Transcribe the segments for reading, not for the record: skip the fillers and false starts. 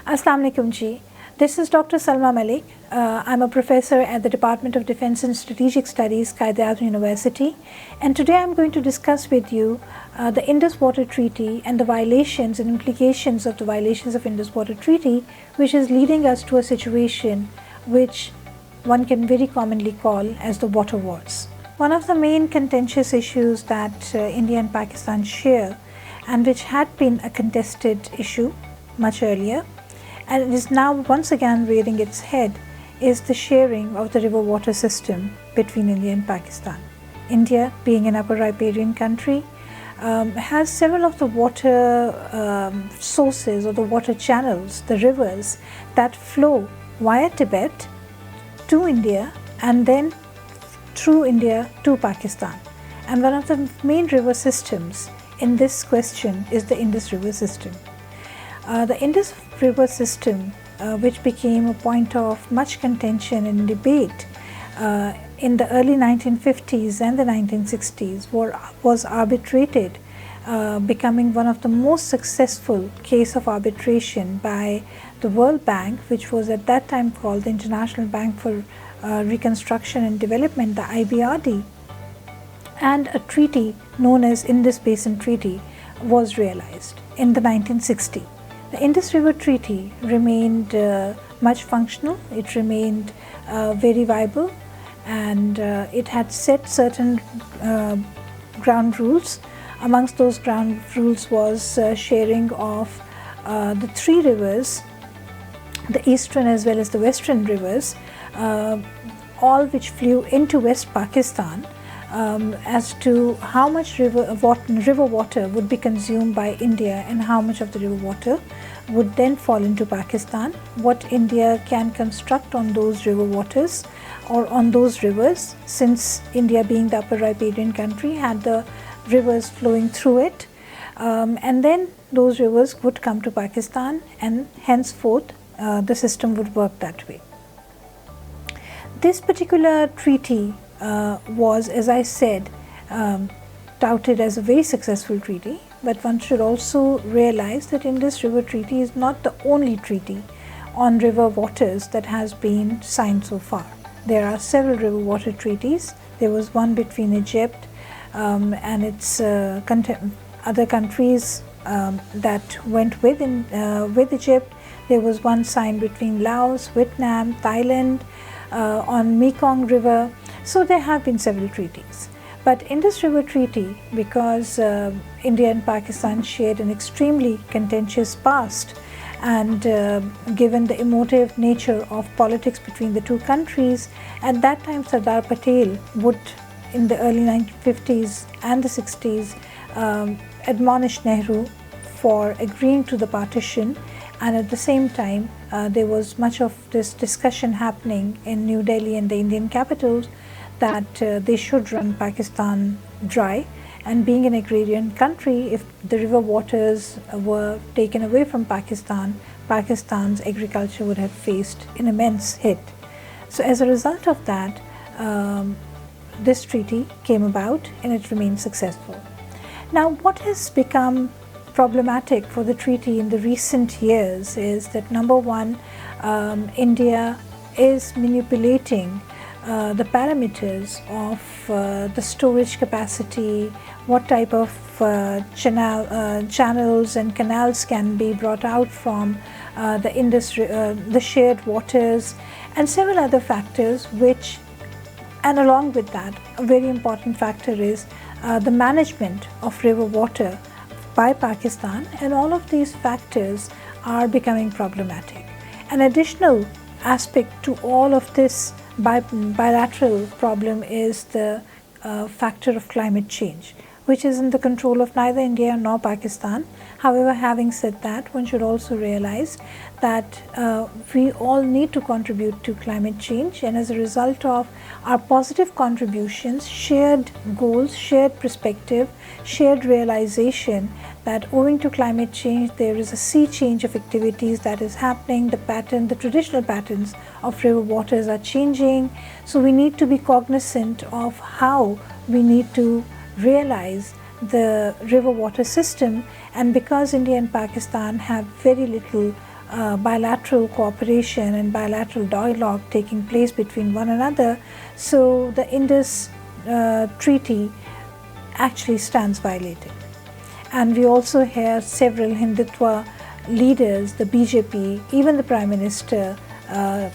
Assalamu alaikum ji. This is Dr. Salma Malik. I'm a professor at the Department of Defense and Strategic Studies, Qaid-e-Azam University, and today I'm going to discuss with you the Indus Water Treaty and the violations and implications of the violations of Indus Water Treaty, which is leading us to a situation which one can very commonly call as the water wars. One of the main contentious issues that India and Pakistan share, and which had been a contested issue much earlier, and it is now once again rearing its head, is the sharing of the river water system between India and Pakistan. India, being an upper riparian country, has several of the water sources or the water channels, the rivers that flow via Tibet to India and then through India to Pakistan. And one of the main river systems in this question is the Indus River system. The Indus River system, which became a point of much contention and debate in the early 1950s and the 1960s, was arbitrated, becoming one of the most successful case of arbitration by the World Bank, which was at that time called the International Bank for Reconstruction and Development, the IBRD, and a treaty known as Indus Basin Treaty was realized in the 1960s. The Indus River Treaty remained much functional, it remained very viable, and it had set certain ground rules. Amongst those ground rules was sharing of the three rivers, the eastern as well as the western rivers, all which flew into West Pakistan, as to how much river water would be consumed by India and how much of the river water would then fall into Pakistan, what India can construct on those river waters or on those rivers, since India, being the upper riparian country, had the rivers flowing through it, and then those rivers would come to Pakistan, and henceforth the system would work that way. This particular treaty was, as I said, touted as a very successful treaty, but one should also realize that Indus River Treaty is not the only treaty on river waters that has been signed so far. There are several river water treaties. There was one between Egypt and its other countries that went with Egypt. There was one signed between Laos, Vietnam, Thailand on Mekong River. So there have been several treaties. But Indus River Treaty, because India and Pakistan shared an extremely contentious past, and given the emotive nature of politics between the two countries, at that time Sardar Patel would, in the early 1950s and the 60s, admonish Nehru for agreeing to the partition, and at the same time there was much of this discussion happening in New Delhi and the Indian capitals that they should run Pakistan dry, and being an agrarian country, if the river waters were taken away from Pakistan, Pakistan's agriculture would have faced an immense hit. So as a result of that, this treaty came about and it remained successful. Now, what has become problematic for the treaty in the recent years is that, number one, India is manipulating the parameters of the storage capacity, what type of channels and canals can be brought out from the industry, the shared waters, and several other factors which, and along with that, a very important factor is the management of river water by Pakistan, and all of these factors are becoming problematic. An additional aspect to all of this bilateral problem is the factor of climate change, which is in the control of neither India nor Pakistan. However, having said that, one should also realize that we all need to contribute to climate change, and as a result of our positive contributions, shared goals, shared perspective, shared realization that owing to climate change there is a sea change of activities that is happening, the traditional patterns of river waters are changing. So we need to be cognizant of how we need to realize the river water system, and because India and Pakistan have very little bilateral cooperation and bilateral dialogue taking place between one another. So the Indus treaty actually stands violated. And we also hear several Hindutva leaders, the BJP, even the Prime Minister,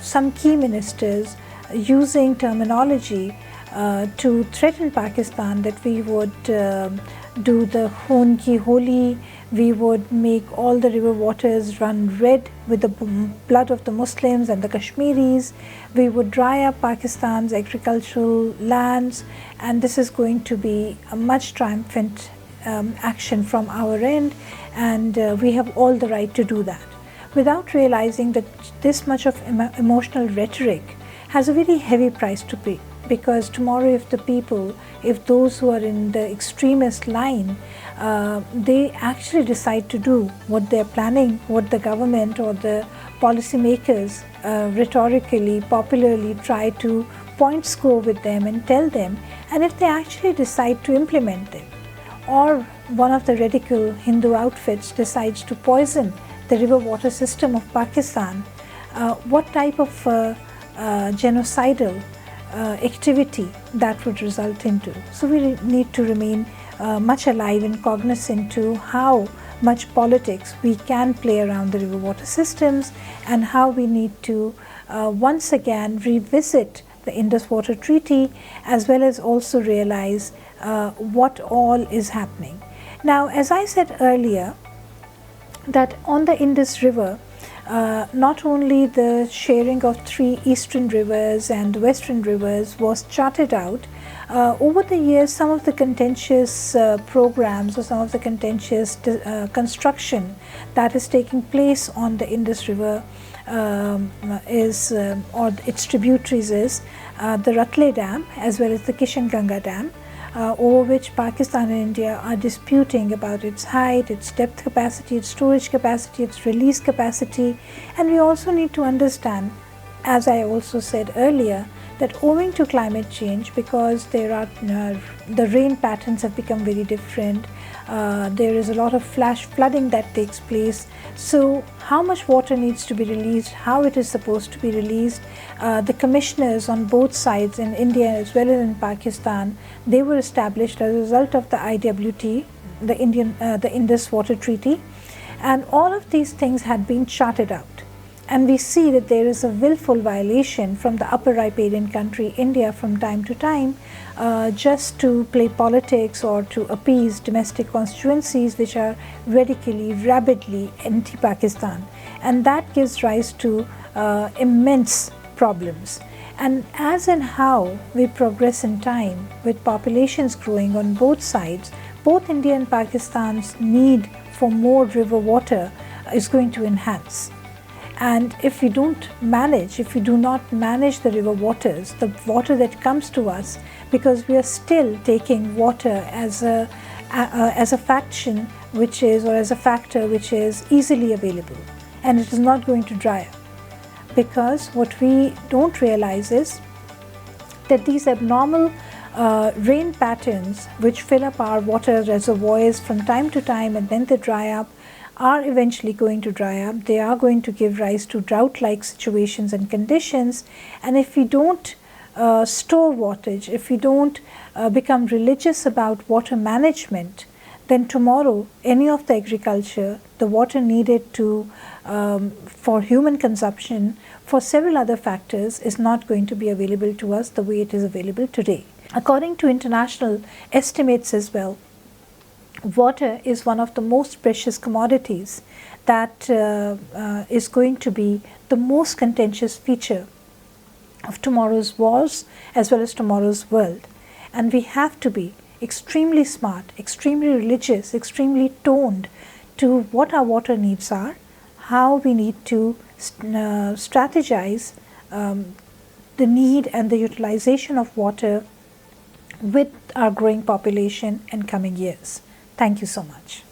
some key ministers using terminology to threaten Pakistan that we would do the Hoon Ki Holi, we would make all the river waters run red with the blood of the Muslims and the Kashmiris, we would dry up Pakistan's agricultural lands, and this is going to be a much triumphant action from our end, and we have all the right to do that, without realizing that this much of emotional rhetoric has a very heavy price to pay. Because tomorrow, if the people, if those who are in the extremist line, they actually decide to do what they're planning, what the government or the policymakers rhetorically, popularly try to point score with them and tell them, and if they actually decide to implement them, or one of the radical Hindu outfits decides to poison the river water system of Pakistan, what type of genocidal activity that would result into. So we need to remain much alive and cognizant to how much politics we can play around the river water systems, and how we need to once again revisit the Indus Water Treaty, as well as also realize what all is happening. Now, as I said earlier, that on the Indus River, not only the sharing of 3 eastern rivers and western rivers was charted out, over the years some of the contentious programs or some of the contentious construction that is taking place on the Indus River is, or its tributaries is, the Ratle Dam as well as the Kishanganga Dam, over which Pakistan and India are disputing about its height, its depth capacity, its storage capacity, its release capacity. And we also need to understand, as I also said earlier, that owing to climate change, because there are the rain patterns have become very different, there is a lot of flash flooding that takes place. So how much water needs to be released, how it is supposed to be released, the commissioners on both sides, in India as well as in Pakistan, they were established as a result of the IWT, the Indus Water Treaty, and all of these things had been charted out. And we see that there is a willful violation from the upper riparian country India from time to time, just to play politics or to appease domestic constituencies which are radically, rabidly anti-Pakistan. And that gives rise to immense problems. And as and how we progress in time, with populations growing on both sides, both India and Pakistan's need for more river water is going to enhance. And if we don't manage, if we do not manage the river waters, the water that comes to us, because we are still taking water as a faction which is, or as a factor which is easily available, and it is not going to dry up. Because what we don't realize is that these abnormal rain patterns which fill up our water reservoirs from time to time and then they dry up, are eventually going to dry up. They are going to give rise to drought-like situations and conditions. And if we don't store waterage, if we don't become religious about water management, then tomorrow any of the agriculture, the water needed to for human consumption, for several other factors, is not going to be available to us the way it is available today. According to international estimates as well, water is one of the most precious commodities that is going to be the most contentious feature of tomorrow's wars as well as tomorrow's world. And we have to be extremely smart, extremely religious, extremely toned to what our water needs are, how we need to strategize the need and the utilization of water with our growing population in coming years. Thank you so much.